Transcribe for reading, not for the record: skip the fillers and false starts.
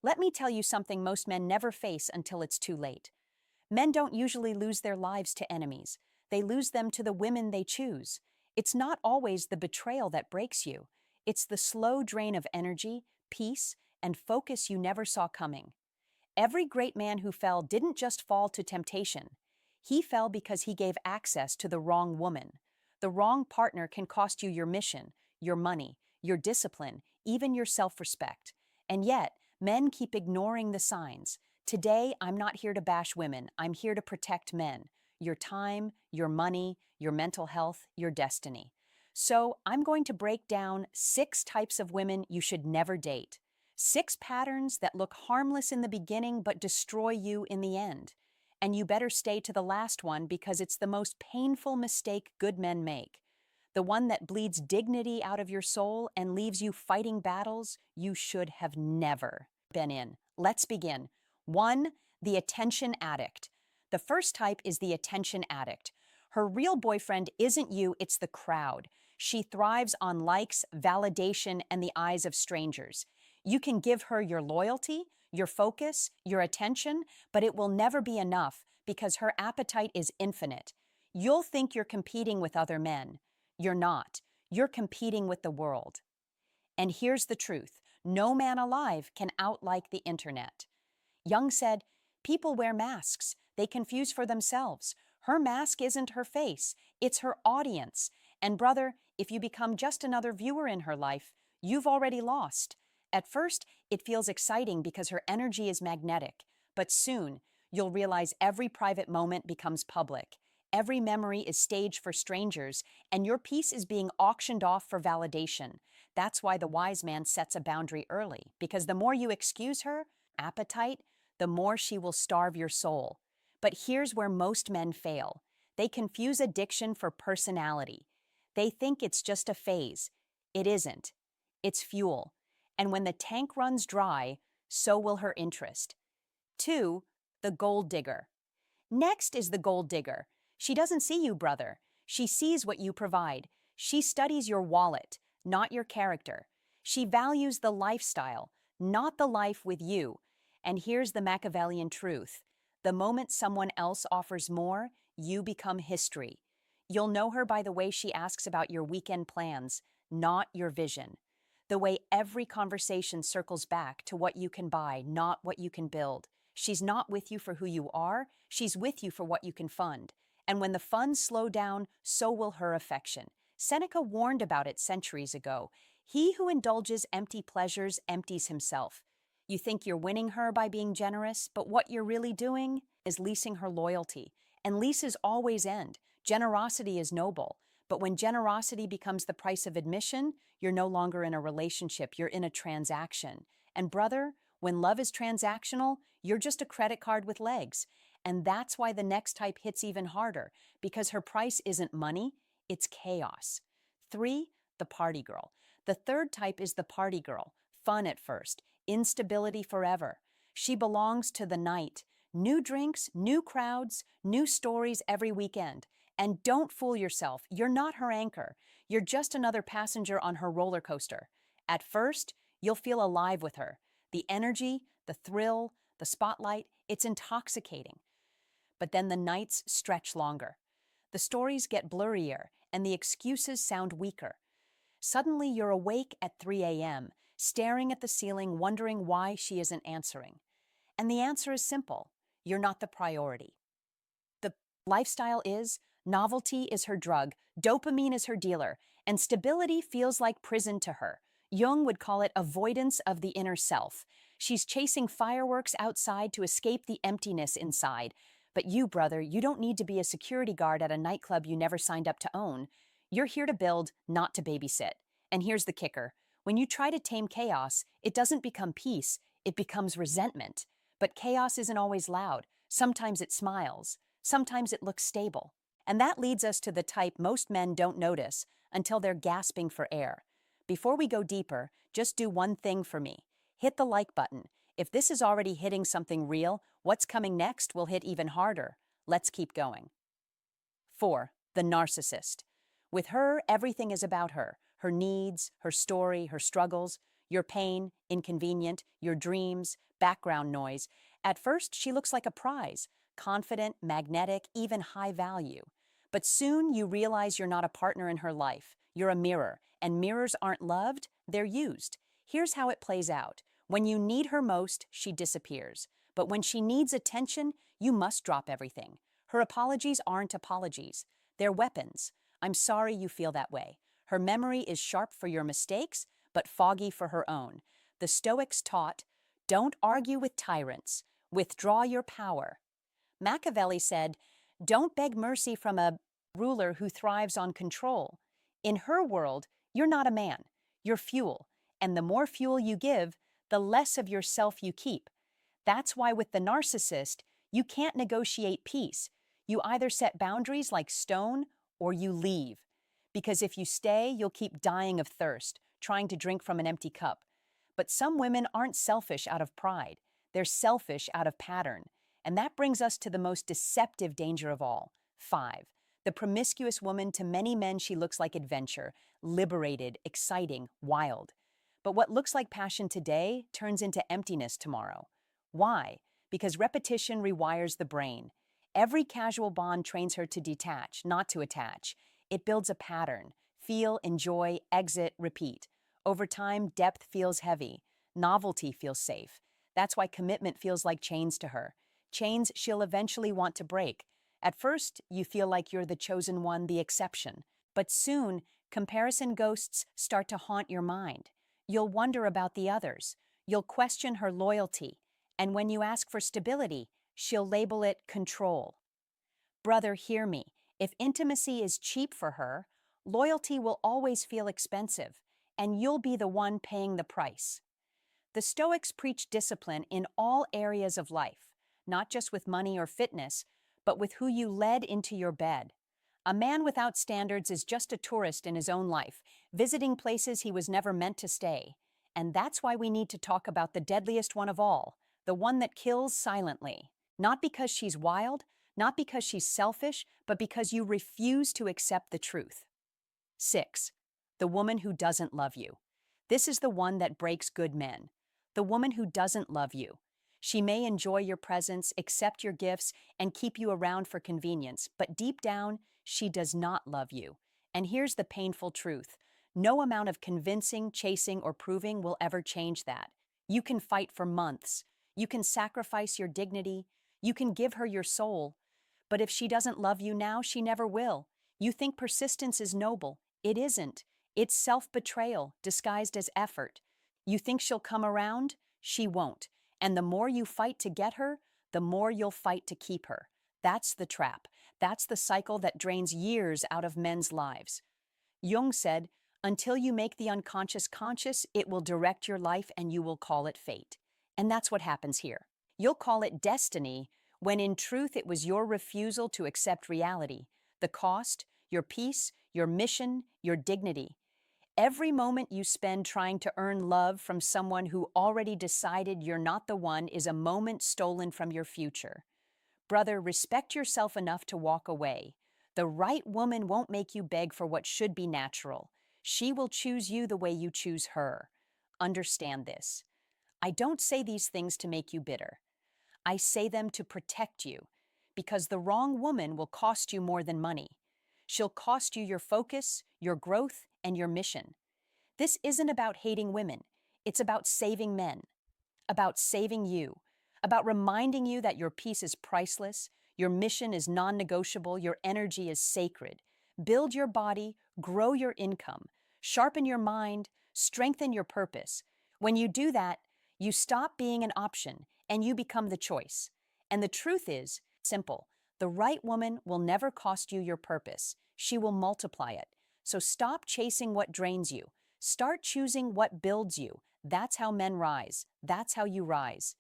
Let me tell you something most men never face until it's too late. Men don't usually lose their lives to enemies. They lose them to the women they choose. It's not always the betrayal that breaks you. It's the slow drain of energy, peace, and focus you never saw coming. Every great man who fell didn't just fall to temptation. He fell because he gave access to the wrong woman. The wrong partner can cost you your mission, your money, your discipline, even your self-respect. And yet, men keep ignoring the signs. Today, I'm not here to bash women. I'm here to protect men. Your time, your money, your mental health, your destiny. So, I'm going to break down 6 types of women you should never date. 6 patterns that look harmless in the beginning but destroy you in the end. And you better stay to the last one because it's the most painful mistake good men make. The one that bleeds dignity out of your soul and leaves you fighting battles you should have never been in. Let's begin. 1. The attention addict. The first type is the attention addict. Her real boyfriend isn't you, it's the crowd. She thrives on likes, validation, and the eyes of strangers. You can give her your loyalty, your focus, your attention, but it will never be enough because her appetite is infinite. You'll think you're competing with other men. You're not. You're competing with the world. And here's the truth. No man alive can outlike the internet. Young said, people wear masks. They confuse for themselves. Her mask isn't her face. It's her audience. And brother, if you become just another viewer in her life, you've already lost. At first, it feels exciting because her energy is magnetic. But soon, you'll realize every private moment becomes public. Every memory is staged for strangers, and your piece is being auctioned off for validation. That's why the wise man sets a boundary early, because the more you excuse her appetite, the more she will starve your soul. But here's where most men fail. They confuse addiction for personality. They think it's just a phase. It isn't. It's fuel. And when the tank runs dry, so will her interest. 2. The gold digger. Next is the gold digger. She doesn't see you, brother. She sees what you provide. She studies your wallet, not your character. She values the lifestyle, not the life with you. And here's the Machiavellian truth. The moment someone else offers more, you become history. You'll know her by the way she asks about your weekend plans, not your vision. The way every conversation circles back to what you can buy, not what you can build. She's not with you for who you are, she's with you for what you can fund. And when the funds slow down, so will her affection. Seneca warned about it centuries ago. He who indulges empty pleasures empties himself. You think you're winning her by being generous, but what you're really doing is leasing her loyalty. And leases always end. Generosity is noble. But when generosity becomes the price of admission, you're no longer in a relationship, you're in a transaction. And brother, when love is transactional, you're just a credit card with legs. And that's why the next type hits even harder, because her price isn't money, it's chaos. 3. The party girl. The third type is the party girl. Fun at first, instability forever. She belongs to the night. New drinks, new crowds, new stories every weekend. And don't fool yourself, you're not her anchor. You're just another passenger on her roller coaster. At first, you'll feel alive with her. The energy, the thrill, the spotlight, it's intoxicating. But then the nights stretch longer. The stories get blurrier, and the excuses sound weaker. Suddenly, you're awake at 3 a.m., staring at the ceiling, wondering why she isn't answering. And the answer is simple. You're not the priority. The lifestyle is, novelty is her drug, dopamine is her dealer, and stability feels like prison to her. Jung would call it avoidance of the inner self. She's chasing fireworks outside to escape the emptiness inside. But you, brother, you don't need to be a security guard at a nightclub you never signed up to own. You're here to build, not to babysit. And here's the kicker. When you try to tame chaos, it doesn't become peace, it becomes resentment. But chaos isn't always loud. Sometimes it smiles. Sometimes it looks stable. And that leads us to the type most men don't notice until they're gasping for air. Before we go deeper, just do one thing for me. Hit the like button. If this is already hitting something real, what's coming next will hit even harder. Let's keep going. 4. The narcissist. With her, everything is about her. Her needs, her story, her struggles. Your pain, inconvenient, your dreams, background noise. At first, she looks like a prize, confident, magnetic, even high value. But soon you realize you're not a partner in her life. You're a mirror, and mirrors aren't loved, they're used. Here's how it plays out. When you need her most, she disappears. But when she needs attention, you must drop everything. Her apologies aren't apologies. They're weapons. I'm sorry you feel that way. Her memory is sharp for your mistakes, but foggy for her own. The Stoics taught, don't argue with tyrants. Withdraw your power. Machiavelli said, don't beg mercy from a ruler who thrives on control. In her world, you're not a man. You're fuel. And the more fuel you give, the less of yourself you keep. That's why with the narcissist, you can't negotiate peace. You either set boundaries like stone or you leave. Because if you stay, you'll keep dying of thirst, trying to drink from an empty cup. But some women aren't selfish out of pride. They're selfish out of pattern. And that brings us to the most deceptive danger of all. 5. The promiscuous woman. To many men, she looks like adventure, liberated, exciting, wild. But what looks like passion today turns into emptiness tomorrow. Why? Because repetition rewires the brain. Every casual bond trains her to detach, not to attach. It builds a pattern. Feel, enjoy, exit, repeat. Over time, depth feels heavy. Novelty feels safe. That's why commitment feels like chains to her. Chains she'll eventually want to break. At first, you feel like you're the chosen one, the exception. But soon, comparison ghosts start to haunt your mind. You'll wonder about the others. You'll question her loyalty. And when you ask for stability, she'll label it control. Brother, hear me. If intimacy is cheap for her, loyalty will always feel expensive, and you'll be the one paying the price. The Stoics preach discipline in all areas of life, not just with money or fitness, but with who you led into your bed. A man without standards is just a tourist in his own life, visiting places he was never meant to stay. And that's why we need to talk about the deadliest one of all, the one that kills silently. Not because she's wild, not because she's selfish, but because you refuse to accept the truth. 6. The woman who doesn't love you. This is the one that breaks good men. The woman who doesn't love you. She may enjoy your presence, accept your gifts, and keep you around for convenience, but deep down, she does not love you. And here's the painful truth. No amount of convincing, chasing, or proving will ever change that. You can fight for months. You can sacrifice your dignity. You can give her your soul. But if she doesn't love you now, she never will. You think persistence is noble. It isn't. It's self-betrayal disguised as effort. You think she'll come around? She won't. And the more you fight to get her, the more you'll fight to keep her. That's the trap. That's the cycle that drains years out of men's lives. Jung said, until you make the unconscious conscious, it will direct your life and you will call it fate. And that's what happens here. You'll call it destiny, when in truth it was your refusal to accept reality, the cost, your peace, your mission, your dignity. Every moment you spend trying to earn love from someone who already decided you're not the one is a moment stolen from your future. Brother, respect yourself enough to walk away. The right woman won't make you beg for what should be natural. She will choose you the way you choose her. Understand this. I don't say these things to make you bitter. I say them to protect you, because the wrong woman will cost you more than money. She'll cost you your focus, your growth, and your mission. This isn't about hating women. It's about saving men, about saving you, about reminding you that your peace is priceless, your mission is non-negotiable, your energy is sacred. Build your body, grow your income, sharpen your mind, strengthen your purpose. When you do that, you stop being an option and you become the choice. And the truth is simple. The right woman will never cost you your purpose. She will multiply it. So stop chasing what drains you. Start choosing what builds you. That's how men rise. That's how you rise.